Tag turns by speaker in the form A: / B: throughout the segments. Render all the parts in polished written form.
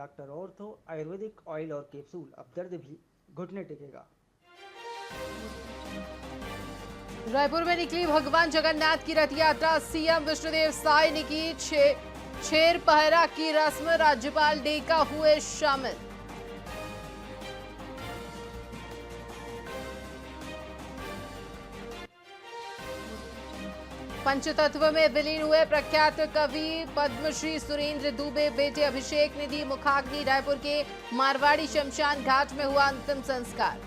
A: Doctor ortho Ayurvedic oil और capsule, अब दर्द भी घुटने टेकेगा।
B: रायपुर में निकली भगवान जगन्नाथ की रथ यात्रा। सीएम विष्णुदेव साय ने की छेर पहरा की रस्म। राज्यपाल डेका हुए शामिल। पंचतत्व में विलीन हुए प्रख्यात कवि पद्मश्री सुरेंद्र दुबे। बेटे अभिषेक ने दी मुखाग्नि। रायपुर के मारवाड़ी शमशान घाट में हुआ अंतिम संस्कार।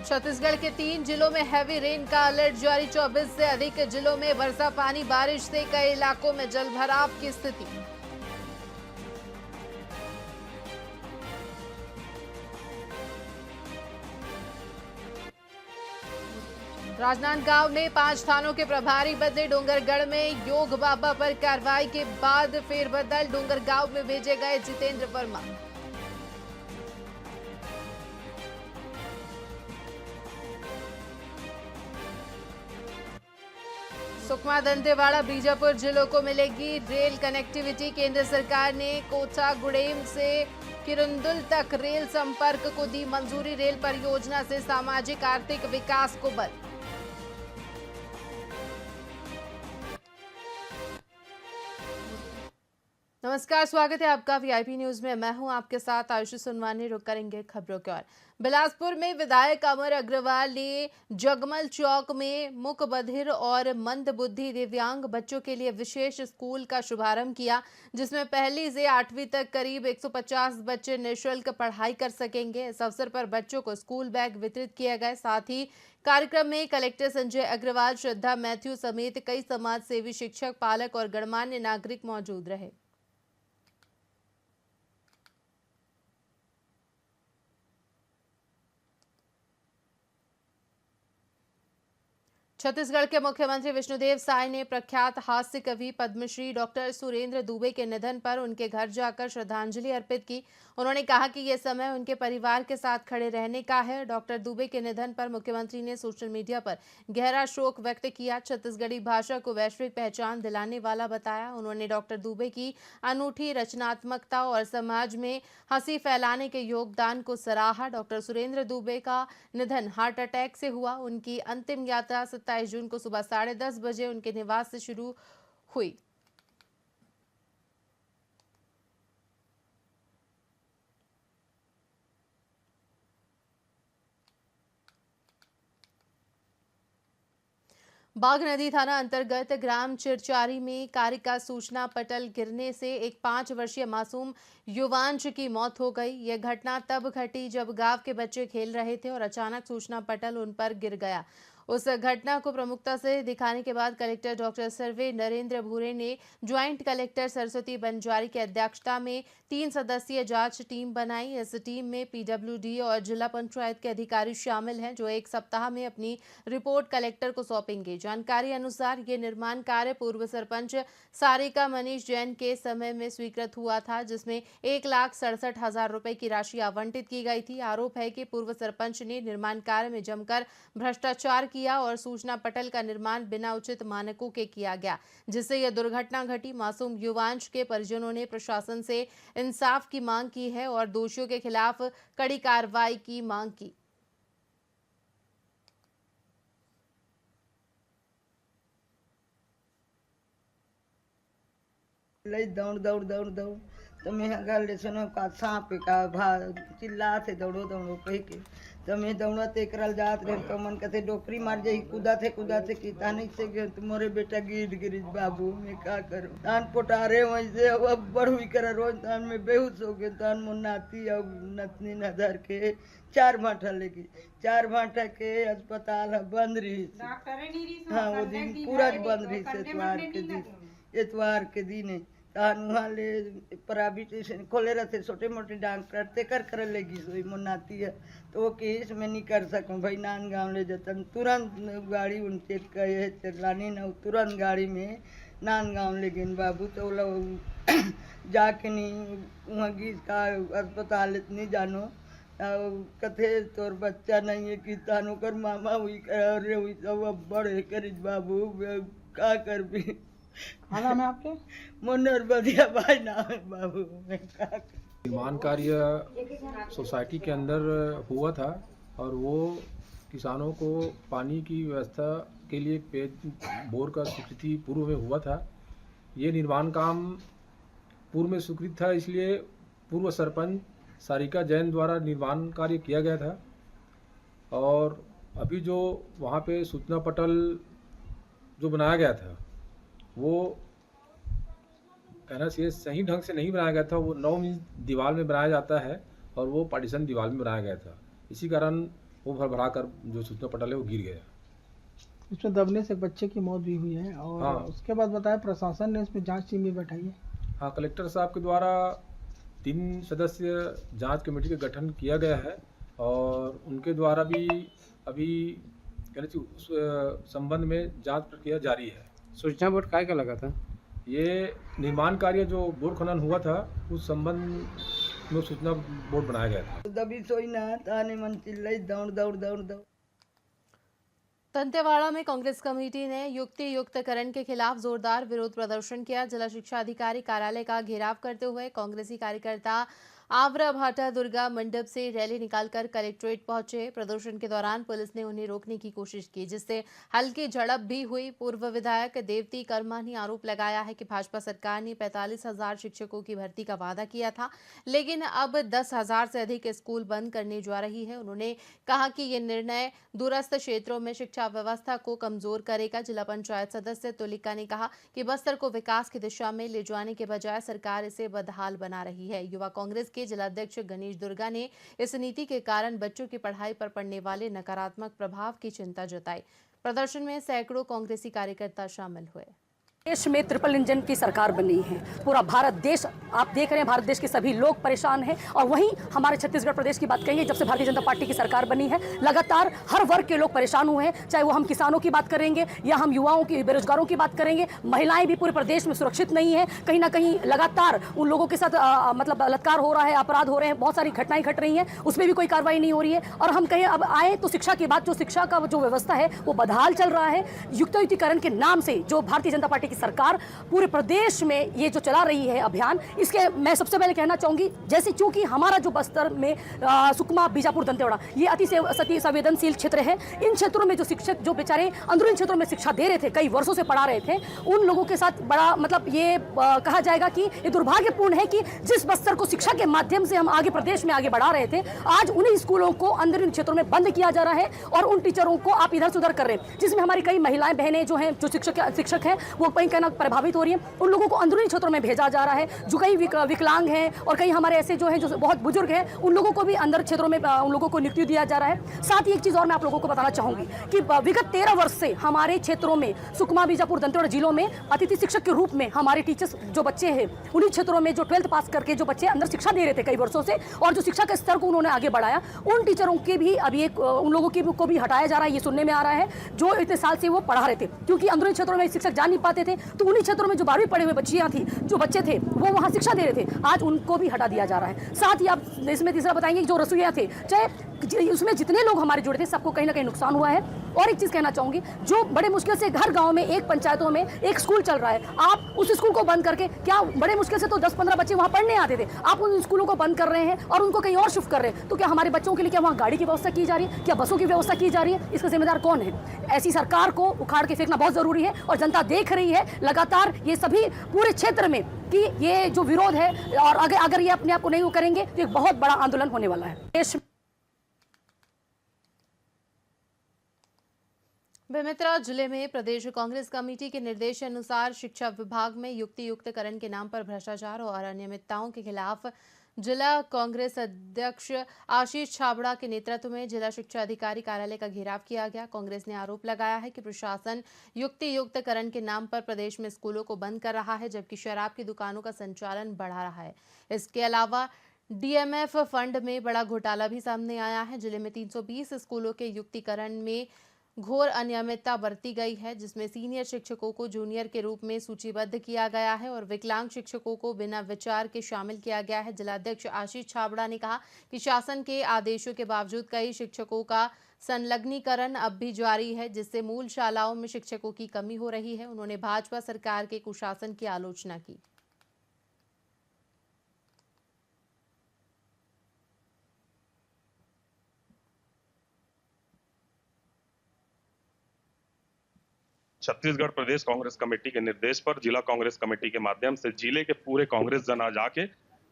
B: छत्तीसगढ़ के 3 जिलों में हैवी रेन का अलर्ट जारी। 24 से अधिक जिलों में बरसा पानी। बारिश से कई इलाकों में जलभराव की स्थिति। राजनांदगांव में 5 थानों के प्रभारी बदले। डोंगरगढ़ में योग बाबा पर कार्रवाई के बाद फेरबदल। डोंगरगांव में भेजे गए जितेंद्र वर्मा। सुकमा, दंतेवाड़ा, बीजापुर जिलों को मिलेगी रेल कनेक्टिविटी। केंद्र सरकार ने कोटा गुड़ेम से किरंदुल तक रेल संपर्क को दी मंजूरी। रेल परियोजना से सामाजिक आर्थिक विकास को बल। नमस्कार, स्वागत है आपका वीआईपी न्यूज में। मैं हूं आपके साथ आयुषी सुनवानी। रुक करेंगे खबरों की ओर। बिलासपुर में विधायक अमर अग्रवाल ने जगमल चौक में मूक बधिर और मंद बुद्धि दिव्यांग बच्चों के लिए विशेष स्कूल का शुभारंभ किया, जिसमें 1ली से 8वीं तक करीब 150 बच्चे निःशुल्क पढ़ाई कर सकेंगे। इस अवसर पर बच्चों को स्कूल बैग वितरित किए गए। साथ ही कार्यक्रम में कलेक्टर संजय अग्रवाल, श्रद्धा मैथ्यू समेत कई समाज सेवी, शिक्षक, पालक और गणमान्य नागरिक मौजूद रहे। छत्तीसगढ़ के मुख्यमंत्री विष्णुदेव साय ने प्रख्यात हास्य कवि पद्मश्री डॉक्टर सुरेंद्र दुबे के निधन पर उनके घर जाकर श्रद्धांजलि अर्पित की। उन्होंने कहा कि ये समय उनके परिवार के साथ खड़े रहने का है। डॉक्टर दुबे के निधन पर मुख्यमंत्री ने सोशल मीडिया पर गहरा शोक व्यक्त किया। छत्तीसगढ़ी भाषा को वैश्विक पहचान दिलाने वाला बताया। उन्होंने डॉक्टर दुबे की अनूठी रचनात्मकता और समाज में हंसी फैलाने के योगदान को सराहा। डॉक्टर सुरेंद्र दुबे का निधन हार्ट अटैक से हुआ। उनकी अंतिम यात्रा 27 जून को सुबह 10:30 बजे उनके निवास से शुरू हुई। बाघ नदी थाना अंतर्गत ग्राम चिरचारी में कारिका सूचना पटल गिरने से एक 5 वर्षीय मासूम युवांश की मौत हो गई। यह घटना तब घटी जब गांव के बच्चे खेल रहे थे और अचानक सूचना पटल उन पर गिर गया। उस घटना को प्रमुखता से दिखाने के बाद कलेक्टर डॉक्टर सर्वे नरेंद्र भूरे ने ज्वाइंट कलेक्टर सरस्वती बंजारी की अध्यक्षता में 3 सदस्यीय जांच टीम बनाई। इस टीम में पीडब्ल्यूडी और जिला पंचायत के अधिकारी शामिल हैं, जो 1 सप्ताह में अपनी रिपोर्ट कलेक्टर को सौंपेंगे। जानकारी अनुसार ये निर्माण कार्य पूर्व सरपंच सारिका मनीष जैन के समय में स्वीकृत हुआ था, जिसमें 1,67,000 रुपए की राशि आवंटित की गई थी। आरोप है कि पूर्व सरपंच ने निर्माण कार्य में जमकर भ्रष्टाचार किया और सूचना पटल का निर्माण बिना उचित मानकों के किया गया, जिससे यह दुर्घटना घटी। मासूम युवांश के परिजनों ने प्रशासन से इंसाफ की मांग की है और दोषियों के खिलाफ कड़ी कार्रवाई की मांग की।
C: लई दौड़ दौड़ दौड़ दौड़ तो मैं गल सुनो का सांप का भा चिल्ला थे दौड़ो दौड़ो कह के तो मैं दौड़ा ते करल जात रहे तो मन कहते डोकरी मार जाई कूदा थे कि तानी से गए तो मोरे बेटा गिर बाबू मैं का करूं तान पोटारे वैसे अब बढ़ुई कर रोज तान में बेहोश हो गए तान मोर नाती और नतनी नजर के 4 भाटा लेगी 4 भाटा के अस्पताल बंद रही। हाँ वो दिन पूरा बंद रही से इतवार के दिन तान वहाँ ले प्राइवेट खोले रहते छोटे मोटे डॉक्टर ते कर लेगी सोई मुनाती है तो वो केस में नहीं कर सकूँ भाई नान गाँव ले जातन तुरंत गाड़ी उनसे कहे चलानी न तुरंत गाड़ी में नान गाँव ले गए बाबू तो लोग जाके नहीं वहाँ गीस का अस्पताल इतनी जानो कथे तोर बच्चा नहीं है किसानों कर मामा हुई कर हुई सब अब बड़े करीज बाबू का कर भी
A: क्या नाम है आपके?
C: मुन्नर बदिया भाई नाम है बाबू मैं का
D: निर्माण कार्य सोसाइटी के अंदर हुआ था और वो किसानों को पानी की व्यवस्था के लिए बोर का स्वीकृति पूर्व में हुआ था। ये निर्माण काम पूर्व में स्वीकृत था, इसलिए पूर्व सरपंच सारिका जैन द्वारा निर्माण कार्य किया गया था। और अभी जो वहाँ पे सूचना पटल जो बनाया गया था वो कहना चाहिए सही ढंग से नहीं बनाया गया था। वो 9 इंच दीवार में बनाया जाता है और वो पार्टीशन दीवार में बनाया गया था। इसी कारण वो भर कर जो सूचना पटल है वो गिर गया।
A: इसमें दबने से एक बच्चे की मौत भी हुई है और
D: हाँ।
A: उसके बाद बताया प्रशासन ने इसमें जांच टीम भी बैठाई है।
D: हाँ, कलेक्टर साहब के द्वारा 3 सदस्य जांच कमेटी का गठन किया गया है और उनके द्वारा भी अभी कहना चाहिए उस संबंध में जांच प्रक्रिया जारी है।
E: सूचना बोर्ड काय का लगा था?
D: ये निर्माण कार्य जो बोर खनन हुआ था उस संबंध में सूचना बोर्ड बनाया गया था।
C: दबी सोई ना ताने मन चिल्लाई दौड़ दौड़ दौड़ दौड़
B: दंतेवाड़ा में कांग्रेस कमेटी ने युक्ति युक्तकरण के खिलाफ जोरदार विरोध प्रदर्शन किया। जिला शिक्षा अधिकारी कार्यालय का घेराव करते हुए कांग्रेसी कार्यकर्ता आवरा भाटा दुर्गा मंडप से रैली निकालकर कलेक्ट्रेट पहुंचे। प्रदर्शन के दौरान पुलिस ने उन्हें रोकने की कोशिश की, जिससे हल्की झड़प भी हुई। पूर्व विधायक देवती कर्मा ने आरोप लगाया है कि भाजपा सरकार ने 45,000 शिक्षकों की भर्ती का वादा किया था, लेकिन अब 10,000 से अधिक स्कूल बंद करने जा रही है। उन्होंने कहा कि ये निर्णय दूरस्थ क्षेत्रों में शिक्षा व्यवस्था को कमजोर करेगा। जिला पंचायत सदस्य तुलिका ने कहा कि बस्तर को विकास की दिशा में ले जाने के बजाय सरकार इसे बदहाल बना रही है। युवा कांग्रेस के जिलाध्यक्ष गणेश दुर्गा ने इस नीति के कारण बच्चों की पढ़ाई पर पड़ने वाले नकारात्मक प्रभाव की चिंता जताई। प्रदर्शन में सैकड़ों कांग्रेसी कार्यकर्ता शामिल हुए।
F: देश में ट्रिपल इंजन की सरकार बनी है। पूरा भारत देश आप देख रहे हैं, भारत देश के सभी लोग परेशान हैं। और वहीं हमारे छत्तीसगढ़ प्रदेश की बात करेंगे, जब से भारतीय जनता पार्टी की सरकार बनी है लगातार हर वर्ग के लोग परेशान हुए हैं। चाहे वो हम किसानों की बात करेंगे या हम युवाओं की, बेरोजगारों की बात करेंगे। महिलाएं भी पूरे प्रदेश में सुरक्षित नहीं है। कहीं ना कहीं लगातार उन लोगों के साथ मतलब बलात्कार हो रहा है, अपराध हो रहे हैं, बहुत सारी घटनाएं घट रही हैं, उसमें भी कोई कार्रवाई नहीं हो रही है। और हम कहें अब आए तो शिक्षा की बात, जो शिक्षा का जो व्यवस्था है वो बदहाल चल रहा है। युक्तिकरण के नाम से जो भारतीय जनता पार्टी की सरकार पूरे प्रदेश में ये जो चला रही है अभियान, इसके मैं सबसे पहले कहना चाहूंगी, जैसे चूंकि हमारा जो बस्तर में सुकमा, बीजापुर, दंतेवाड़ा ये अति संवेदनशील क्षेत्र है। इन क्षेत्रों में जो शिक्षक जो बेचारे अंदरूनी क्षेत्रों में शिक्षा दे रहे थे, कई वर्षों से पढ़ा रहे थे, उन लोगों के साथ बड़ा मतलब ये कहा जाएगा कि ये दुर्भाग्यपूर्ण है कि जिस बस्तर को शिक्षा के माध्यम से हम आगे प्रदेश में आगे बढ़ा रहे थे, आज उन्हीं स्कूलों को अंदरूनी क्षेत्रों में बंद किया जा रहा है और उन टीचरों को आप इधर से उधर कर रहे हैं, जिसमें हमारी कई महिलाएं बहनें जो हैं, जो शिक्षक हैं, वो कहीं कहना प्रभावित हो रही है। उन लोगों को अंदरूनी क्षेत्रों में भेजा जा रहा है। जो कई विकलांग हैं और कई हमारे ऐसे जो हैं जो बहुत बुजुर्ग हैं, उन लोगों को भी अंदर क्षेत्रों में उन लोगों को नियुक्ति दिया जा रहा है। साथ ही एक चीज़ और मैं आप लोगों को बताना चाहूंगी कि विगत 13 वर्ष से हमारे क्षेत्रों में सुकमा, बीजापुर, दंतेवाड़ा जिलों में अतिथि शिक्षक के रूप में हमारे टीचर्स जो बच्चे हैं, उन्हीं क्षेत्रों में जो 12th पास करके जो बच्चे अंदर शिक्षा दे रहे थे कई वर्षों से, और जो शिक्षा के स्तर को उन्होंने आगे बढ़ाया, उन टीचरों के भी अभी उन लोगों को भी हटाया जा रहा है। ये सुनने में आ रहा है, जो इतने साल से वो पढ़ा रहे थे, क्योंकि अंदरूनी क्षेत्रों में शिक्षक जा नहीं पाते थे, तो उन्हीं क्षेत्रों में जो 12वीं पढ़े हुए बच्चियां थी, जो बच्चे थे, वो वहां शिक्षा दे रहे थे, आज उनको भी हटा दिया जा रहा है। साथ ही आप इसमें तीसरा बताएंगे कि जो रसोइया थे, चाहे उसमें जितने लोग हमारे जुड़े थे, सबको कहीं ना कहीं नुकसान हुआ है। और एक चीज कहना चाहूंगी, जो बड़े मुश्किल से हर गांव में, एक पंचायतों में एक स्कूल चल रहा है, आप उस स्कूल को बंद करके, क्या बड़े मुश्किल से तो 10-15 बच्चे वहां पढ़ने आते थे, आप उन स्कूलों को बंद कर रहे हैं और उनको कहीं और शिफ्ट कर रहे हैं, तो क्या हमारे बच्चों के लिए क्या वहां गाड़ी की व्यवस्था की जा रही है, क्या बसों की व्यवस्था की जा रही है? इसका जिम्मेदार कौन है? ऐसी सरकार को उखाड़ के फेंकना बहुत जरूरी है और जनता देख रही है लगातार ये सभी पूरे क्षेत्र में कि ये जो विरोध है, और अगर ये अपने आप को नहीं करेंगे तो एक बहुत बड़ा आंदोलन होने वाला है। देश
B: बेमेतरा जिले में प्रदेश कांग्रेस कमेटी के निर्देशानुसार शिक्षा विभाग में युक्ति युक्तकरण के नाम पर भ्रष्टाचार और अनियमितताओं के खिलाफ जिला कांग्रेस अध्यक्ष आशीष छाबड़ा के नेतृत्व में जिला शिक्षा अधिकारी कार्यालय का घेराव किया गया। कांग्रेस ने आरोप लगाया है कि प्रशासन युक्ति युक्तकरण के नाम पर प्रदेश में स्कूलों को बंद कर रहा है, जबकि शराब की दुकानों का संचालन बढ़ा रहा है। इसके अलावा डीएमएफ फंड में बड़ा घोटाला भी सामने आया है। जिले में 320 स्कूलों के युक्तिकरण में घोर अनियमितता बरती गई है, जिसमें सीनियर शिक्षकों को जूनियर के रूप में सूचीबद्ध किया गया है और विकलांग शिक्षकों को बिना विचार के शामिल किया गया है। जिलाध्यक्ष आशीष छाबड़ा ने कहा कि शासन के आदेशों के बावजूद कई शिक्षकों का संलग्नीकरण अब भी जारी है, जिससे मूल शालाओं में शिक्षकों की कमी हो रही है। उन्होंने भाजपा सरकार के कुशासन की आलोचना की।
G: छत्तीसगढ़ प्रदेश कांग्रेस कमेटी के निर्देश पर जिला कांग्रेस कमेटी के माध्यम से जिले के पूरे कांग्रेस जन आज आके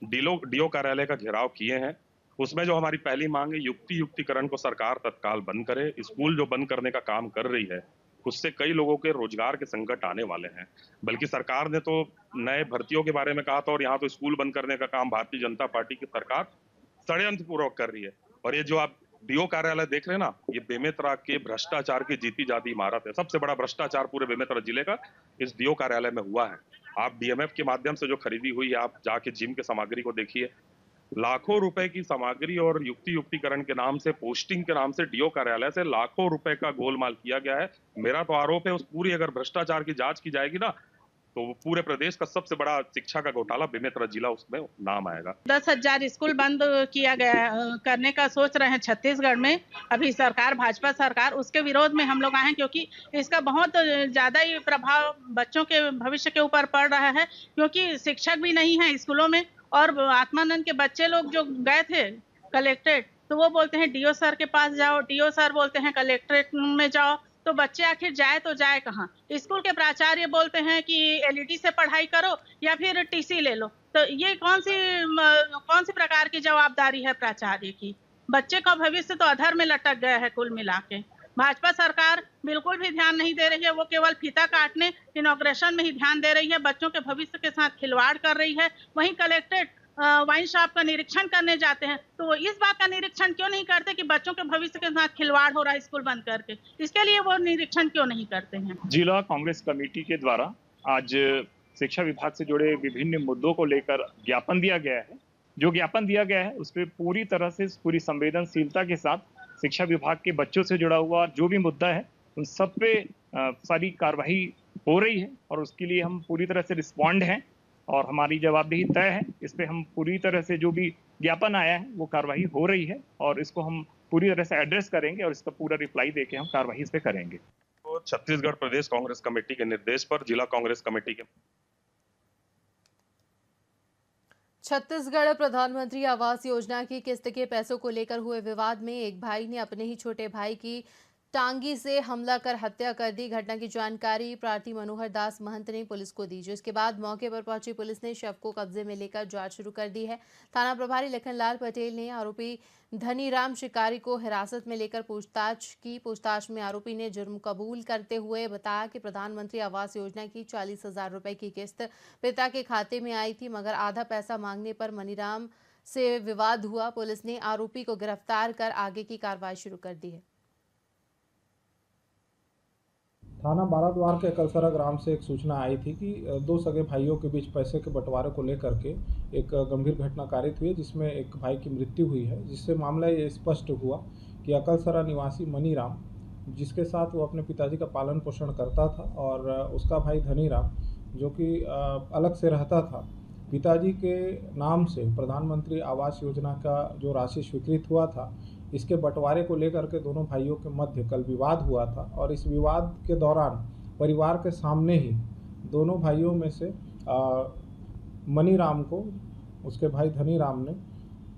G: डीओ कार्यालय का घेराव किए हैं। उसमें जो हमारी पहली मांग है, युक्तिकरण को सरकार तत्काल बंद करे। स्कूल जो बंद करने का काम कर रही है, उससे कई लोगों के रोजगार के संकट आने वाले हैं। बल्कि सरकार ने तो नए भर्तियों के बारे में कहा था और यहाँ तो स्कूल बंद करने का काम भारतीय जनता पार्टी की सरकार षड्यंत्र पूर्वक कर रही है। और ये जो आप डीओ कार्यालय देख रहे हैं ना, ये बेमेतरा के भ्रष्टाचार की जीती जाती इमारत है। सबसे बड़ा भ्रष्टाचार पूरे बेमेतरा जिले का इस डीओ कार्यालय में हुआ है। आप डीएमएफ के माध्यम से जो खरीदी हुई है, आप जाके जिम के सामग्री को देखिए, लाखों रुपए की सामग्री और युक्तिकरण के नाम से, पोस्टिंग के नाम से डीओ कार्यालय से लाखों रुपए का गोलमाल किया गया है। मेरा तो आरोप है, उस पूरी अगर भ्रष्टाचार की जांच की जाएगी ना, तो पूरे प्रदेश का सबसे बड़ा शिक्षा का घोटाला बेमेतरा जिला उसमें नाम आएगा।
H: 10,000 स्कूल बंद किया गया करने का सोच रहे हैं छत्तीसगढ़ में अभी सरकार, भाजपा सरकार। उसके विरोध में हम लोग आए हैं, क्योंकि इसका बहुत ज्यादा ही प्रभाव बच्चों के भविष्य के ऊपर पड़ रहा है। क्योंकि शिक्षक भी नहीं है स्कूलों में, और आत्मानंद के बच्चे लोग जो गए थे कलेक्ट्रेट, तो वो बोलते हैं डीओ सर के पास जाओ, डीओ सर बोलते हैं कलेक्ट्रेट में जाओ। तो बच्चे आखिर जाए तो जाए कहाँ? स्कूल के प्राचार्य बोलते हैं कि एलईडी से पढ़ाई करो या फिर टीसी ले लो। तो ये कौन सी प्रकार की जवाबदारी है प्राचार्य की? बच्चे का भविष्य तो अधर में लटक गया है कुल मिला के। भाजपा सरकार बिल्कुल भी ध्यान नहीं दे रही है। वो केवल फीता काटने, इनॉग्रेशन में ही ध्यान दे रही है, बच्चों के भविष्य के साथ खिलवाड़ कर रही है। वहीं कलेक्ट्रेट वाइन शॉप का निरीक्षण करने जाते हैं, तो वो इस बात का निरीक्षण क्यों नहीं करते कि बच्चों के भविष्य के साथ खिलवाड़ हो रहा है स्कूल बंद करके? इसके लिए वो निरीक्षण क्यों नहीं करते हैं?
I: जिला कांग्रेस कमेटी के द्वारा आज शिक्षा विभाग से जुड़े विभिन्न मुद्दों को लेकर ज्ञापन दिया गया है। जो ज्ञापन दिया गया है उस पर पूरी तरह से, पूरी संवेदनशीलता के साथ शिक्षा विभाग के बच्चों से जुड़ा हुआ जो भी मुद्दा है उन सब पे सारी कार्रवाई हो रही है, और उसके लिए हम पूरी तरह से रिस्पॉन्ड हैं और हमारी जवाबदेही तय है। इस पे हम पूरी तरह से, जो भी ज्ञापन आया है वो कार्रवाई हो रही है और इसको हम पूरी तरह से एड्रेस करेंगे और इसका पूरा रिप्लाई देके हम कार्रवाई इस पे करेंगे।
G: तो छत्तीसगढ़ प्रदेश कांग्रेस कमेटी के निर्देश पर जिला कांग्रेस कमेटी के
B: छत्तीसगढ़ प्रधानमंत्री आवास योजना की किस्त के पैसों को लेकर हुए विवाद में एक भाई ने अपने ही छोटे भाई की टांगी से हमला कर हत्या कर दी। घटना की जानकारी प्रार्थी मनोहर दास महंत ने पुलिस को दी, जिसके बाद मौके पर पहुंची पुलिस ने शव को कब्जे में लेकर जांच शुरू कर दी है। थाना प्रभारी लखनलाल पटेल ने आरोपी धनीराम शिकारी को हिरासत में लेकर पूछताछ की। पूछताछ में आरोपी ने जुर्म कबूल करते हुए बताया कि प्रधानमंत्री आवास योजना की 40,000 रुपए की किस्त पिता के खाते में आई थी, मगर आधा पैसा मांगने पर मनीराम से विवाद हुआ। पुलिस ने आरोपी को गिरफ्तार कर आगे की कार्रवाई शुरू कर दी है।
J: थाना बाराद्वार के कलसरा ग्राम से एक सूचना आई थी कि दो सगे भाइयों के बीच पैसे के बंटवारे को लेकर के एक गंभीर घटना कारित हुई है, जिसमें एक भाई की मृत्यु हुई है। जिससे मामला ये स्पष्ट हुआ कि अकलसरा निवासी मनीराम, जिसके साथ वो अपने पिताजी का पालन पोषण करता था, और उसका भाई धनीराम जो कि अलग से रहता था, पिताजी के नाम से प्रधानमंत्री आवास योजना का जो राशि स्वीकृत हुआ था, इसके बंटवारे को लेकर के दोनों भाइयों के मध्य कल विवाद हुआ था। और इस विवाद के दौरान परिवार के सामने ही दोनों भाइयों में से मनीराम को उसके भाई धनीराम ने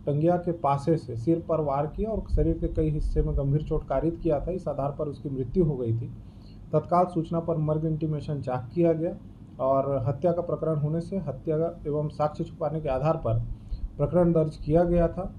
J: टंगिया के पासे से सिर पर वार किया और शरीर के कई हिस्से में गंभीर चोट कारित किया था। इस आधार पर उसकी मृत्यु हो गई थी। तत्काल सूचना पर मर्ग इंटीमेशन जांच किया गया और हत्या का प्रकरण होने से हत्या एवं साक्ष्य छुपाने के आधार पर प्रकरण दर्ज किया गया था।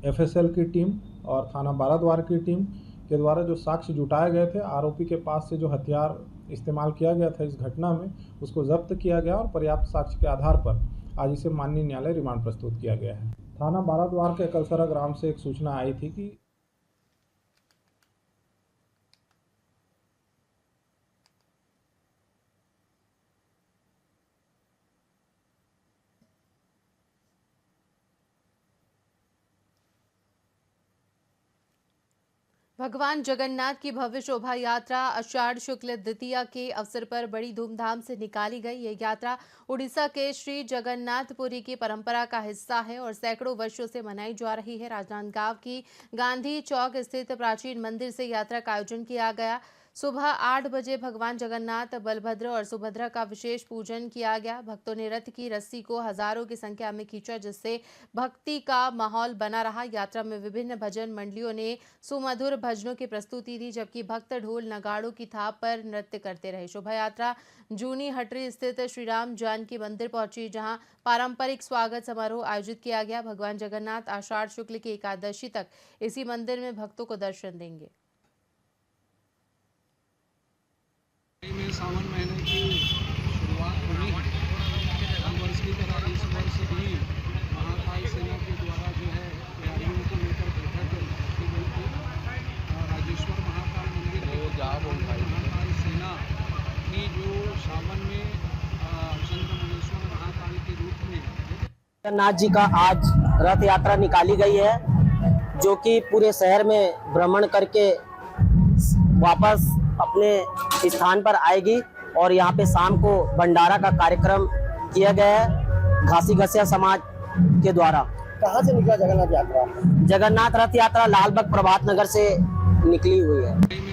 J: एफएसएल की टीम और थाना बाराद्वार की टीम के द्वारा जो साक्ष्य जुटाए गए थे, आरोपी के पास से जो हथियार इस्तेमाल किया गया था इस घटना में, उसको जब्त किया गया और पर्याप्त साक्ष्य के आधार पर आज इसे माननीय न्यायालय रिमांड प्रस्तुत किया गया है। थाना बाराद्वार के कलसरा ग्राम से एक सूचना आई थी कि
B: भगवान जगन्नाथ की भव्य शोभा यात्रा आषाढ़ शुक्ल द्वितीया के अवसर पर बड़ी धूमधाम से निकाली गई। ये यात्रा उड़ीसा के श्री जगन्नाथपुरी की परंपरा का हिस्सा है और सैकड़ों वर्षों से मनाई जा रही है। राजनांदगांव की गांधी चौक स्थित प्राचीन मंदिर से यात्रा का आयोजन किया गया। सुबह 8 बजे भगवान जगन्नाथ, बलभद्र और सुभद्रा का विशेष पूजन किया गया। भक्तों ने रथ की रस्सी को हजारों की संख्या में खींचा, जिससे भक्ति का माहौल बना रहा। यात्रा में विभिन्न भजन मंडलियों ने सुमधुर भजनों की प्रस्तुति दी, जबकि भक्त ढोल नगाड़ों की थाप पर नृत्य करते रहे। शोभा यात्रा जूनी हटरी स्थित श्री राम जानकी मंदिर पहुंची, जहां पारंपरिक स्वागत समारोह आयोजित किया गया। भगवान जगन्नाथ आषाढ़ शुक्ल की एकादशी तक इसी मंदिर में भक्तों को दर्शन देंगे।
K: में सावन महीने की शुरुआत हुई है। हर वर्ष की तरह इस वर्ष भी महाकाल सेना के द्वारा जो है तैयारियों को लेकर बैठक की गई थी। राजेश्वर महाकाल मंदिर महाकाल सेना की जो सावन में चंद्रमलेश्वर महाकाल के रूप में
L: जगन्नाथ जी का आज रथ यात्रा निकाली गई है, जो कि पूरे शहर में भ्रमण करके वापस अपने स्थान पर आएगी। और यहाँ पे शाम को भंडारा का कार्यक्रम किया गया है घासी घसिया समाज के द्वारा।
M: कहाँ से निकला जगन्नाथ यात्रा?
L: जगन्नाथ रथ यात्रा लालबाग प्रभात नगर से निकली हुई है।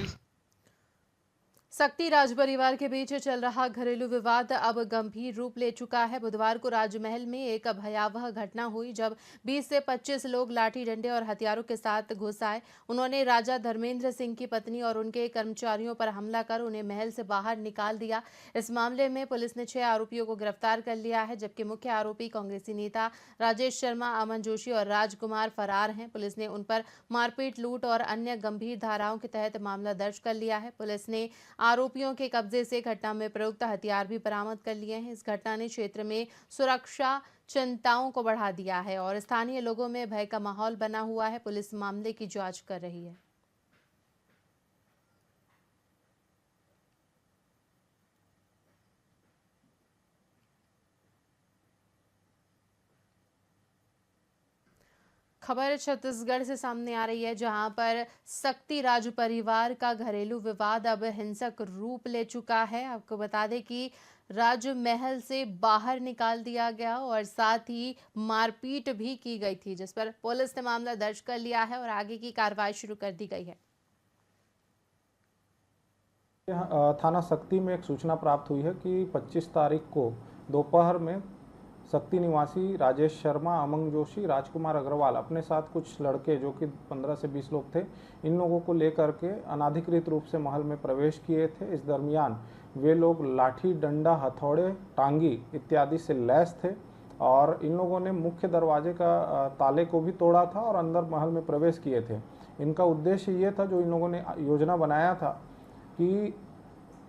B: शक्ति राज परिवार के बीच चल रहा घरेलू विवाद अब गंभीर रूप ले चुका है। बुधवार को राजमहल में एक भयावह घटना हुई, जब 20 से 25 लोग लाठी डंडे और हथियारों के साथ घुस आए। उन्होंने राजा धर्मेंद्र सिंह की पत्नी और उनके कर्मचारियों पर हमला कर उन्हें महल से बाहर निकाल दिया। इस मामले में पुलिस ने 6 आरोपियों को गिरफ्तार कर लिया है, जबकि मुख्य आरोपी कांग्रेसी नेता राजेश शर्मा, अमन जोशी और राजकुमार फरार हैं। पुलिस ने उन पर मारपीट, लूट और अन्य गंभीर धाराओं के तहत मामला दर्ज कर लिया है। पुलिस ने आरोपियों के कब्जे से घटना में प्रयुक्त हथियार भी बरामद कर लिए हैं। इस घटना ने क्षेत्र में सुरक्षा चिंताओं को बढ़ा दिया है और स्थानीय लोगों में भय का माहौल बना हुआ है। पुलिस मामले की जांच कर रही है। खबर छत्तीसगढ़ से सामने आ रही है, जहां पर शक्ति राज परिवार का घरेलू विवाद अब हिंसक रूप ले चुका है। आपको बता दें कि राजमहल से बाहर निकाल दिया गया और साथ ही मारपीट भी की गई थी, जिस पर पुलिस ने मामला दर्ज कर लिया है और आगे की कार्रवाई शुरू कर दी गई है।
J: थाना शक्ति में एक सूचना प्राप्त हुई है कि 25 तारीख को दोपहर में शक्ति निवासी राजेश शर्मा, अमन जोशी, राजकुमार अग्रवाल अपने साथ कुछ लड़के जो कि 15 से 20 लोग थे, इन लोगों को लेकर के अनाधिकृत रूप से महल में प्रवेश किए थे। इस दरमियान वे लोग लाठी, डंडा, हथौड़े, टांगी इत्यादि से लैस थे और इन लोगों ने मुख्य दरवाजे का ताले को भी तोड़ा था और अंदर महल में प्रवेश किए थे। इनका उद्देश्य ये था, जो इन लोगों ने योजना बनाया था कि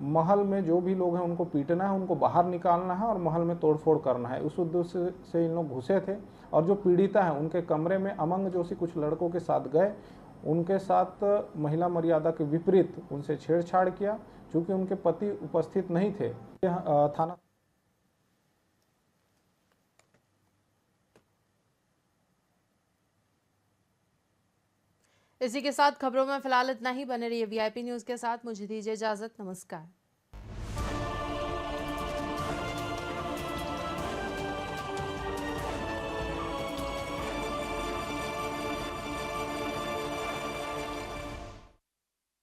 J: महल में जो भी लोग हैं उनको पीटना है, उनको बाहर निकालना है और महल में तोड़फोड़ करना है। उस उद्देश्य से इन लोग घुसे थे और जो पीड़िता है उनके कमरे में अमन जोशी कुछ लड़कों के साथ गए, उनके साथ महिला मर्यादा के विपरीत उनसे छेड़छाड़ किया। चूँकि उनके पति उपस्थित नहीं थे, थाना
B: इसी के साथ खबरों में फिलहाल इतना ही। बने रहिए VIP न्यूज़ के साथ। मुझे दीजिए इजाजत। नमस्कार।